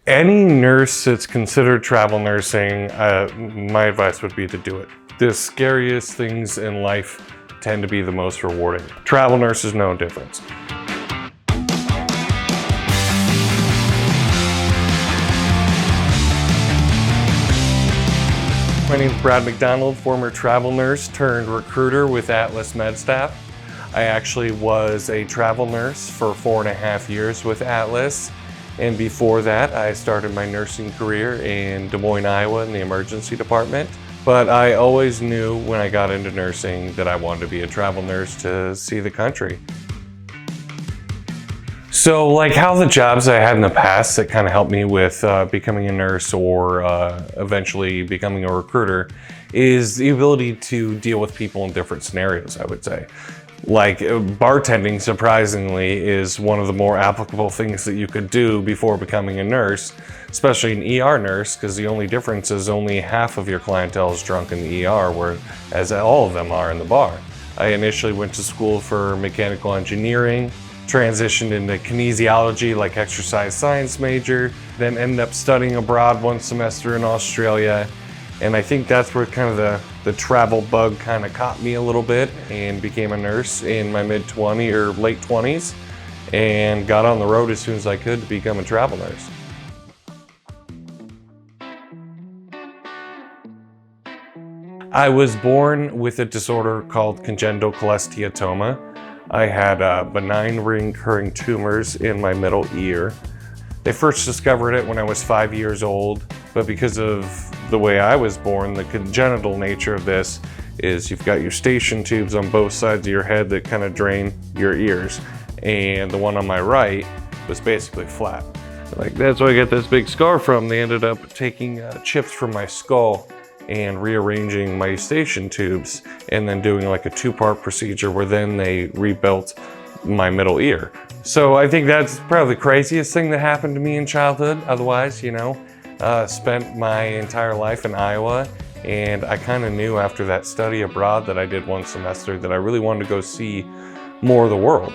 Any nurse that's considered travel nursing, my advice would be to do it. The scariest things in life tend to be the most rewarding. Travel nurse is no difference. My name is Brad McDonald, former travel nurse turned recruiter with Atlas MedStaff. I actually was a travel nurse for 4.5 years with Atlas. And before that, I started my nursing career in Des Moines, Iowa in the emergency department. But I always knew when I got into nursing that I wanted to be a travel nurse to see the country. So like how the jobs I had in the past that kind of helped me with becoming a nurse or eventually becoming a recruiter is the ability to deal with people in different scenarios, I would say. Like bartending, surprisingly, is one of the more applicable things that you could do before becoming a nurse, especially an ER nurse, because the only difference is only half of your clientele is drunk in the ER, whereas all of them are in the bar. I initially went to school for mechanical engineering, transitioned into kinesiology, like exercise science major, then ended up studying abroad one semester in Australia. And I think that's where kind of the travel bug kind of caught me a little bit, and became a nurse in my mid-20s or late 20s and got on the road as soon as I could to become a travel nurse. I was born with a disorder called congenital cholesteatoma. I had benign recurring tumors in my middle ear. They first discovered it when I was 5 years old, but because of the way I was born, the congenital nature of this is you've got your station tubes on both sides of your head that kind of drain your ears, and the one on my right was basically flat. Like that's where I get this big scar from. They ended up taking chips from my skull and rearranging my station tubes and then doing like a 2-part procedure where then they rebuilt my middle ear. So I think that's probably the craziest thing that happened to me in childhood. Otherwise, spent my entire life in Iowa, and I kind of knew after that study abroad that I did one semester that I really wanted to go see more of the world.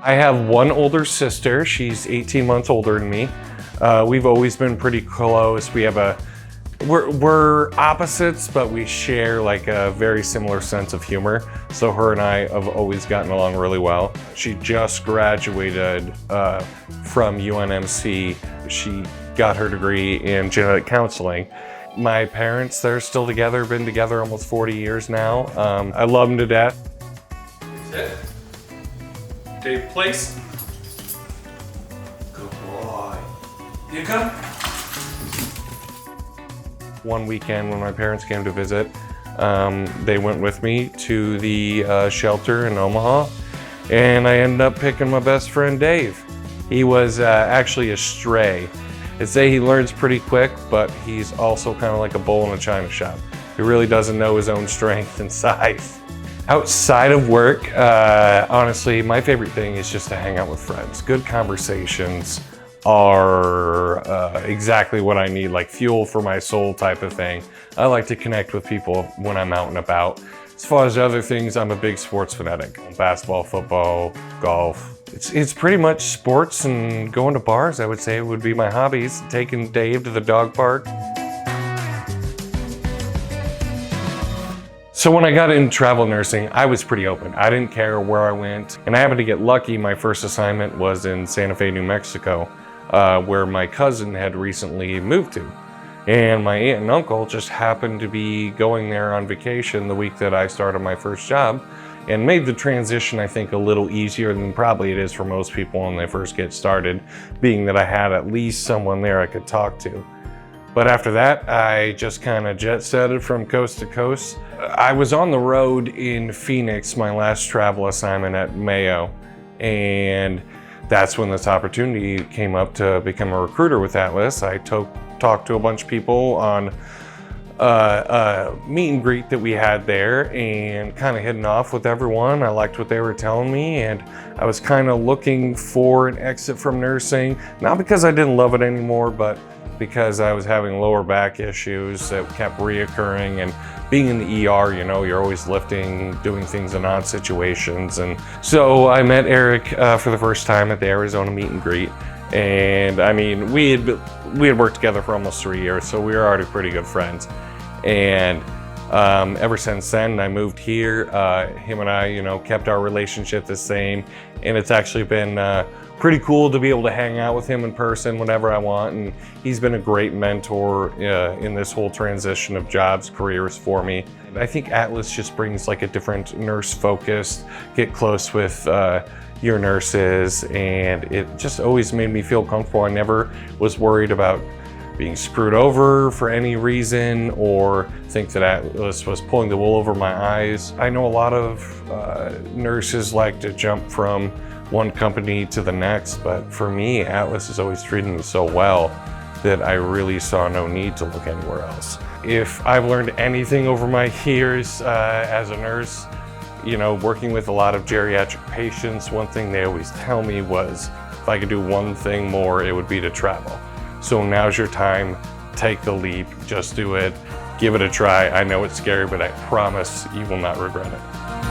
I have one older sister. She's 18 months older than me. We've always been pretty close. We're opposites, but we share like a very similar sense of humor. So her and I have always gotten along really well. She just graduated from UNMC. She got her degree in genetic counseling. My parents, they're still together, been together almost 40 years now. I love them to death. That's it. Dave, place. Good boy. You come. One weekend when my parents came to visit, they went with me to the shelter in Omaha, and I ended up picking my best friend Dave. He was actually a stray. They say he learns pretty quick, but he's also kind of like a bull in a china shop. He really doesn't know his own strength and size. Outside of work, honestly, my favorite thing is just to hang out with friends. Good conversations are exactly what I need, like fuel for my soul type of thing. I like to connect with people when I'm out and about. As far as other things, I'm a big sports fanatic. Basketball, football, golf. It's pretty much sports and going to bars, I would say, would be my hobbies. Taking Dave to the dog park. So when I got into travel nursing, I was pretty open. I didn't care where I went. And I happened to get lucky. My first assignment was in Santa Fe, New Mexico, where my cousin had recently moved to. And my aunt and uncle just happened to be going there on vacation the week that I started my first job, and made the transition, I think, a little easier than probably it is for most people when they first get started, being that I had at least someone there I could talk to. But after that, I just kind of jet-setted from coast to coast. I was on the road in Phoenix, my last travel assignment at Mayo, and that's when this opportunity came up to become a recruiter with Atlas. I talked to a bunch of people on a meet and greet that we had there, and kind of hitting off with everyone. I liked what they were telling me, and I was kind of looking for an exit from nursing, not because I didn't love it anymore, but because I was having lower back issues that kept reoccurring, and being in the ER, you know, you're always lifting, doing things in odd situations. And so I met Eric for the first time at the Arizona meet and greet. And I mean, we had worked together for almost 3 years, so we were already pretty good friends. And ever since then, I moved here. Him and I, you know, kept our relationship the same, and it's actually been pretty cool to be able to hang out with him in person whenever I want. And he's been a great mentor in this whole transition of jobs, careers for me. I think Atlas just brings like a different nurse focus, get close with your nurses, and it just always made me feel comfortable. I never was worried about being screwed over for any reason or think that Atlas was pulling the wool over my eyes. I know a lot of nurses like to jump from one company to the next, but for me, Atlas has always treated me so well that I really saw no need to look anywhere else. If I've learned anything over my years as a nurse, you know, working with a lot of geriatric patients, one thing they always tell me was, if I could do one thing more, it would be to travel. So now's your time, take the leap, just do it, give it a try. I know it's scary, but I promise you will not regret it.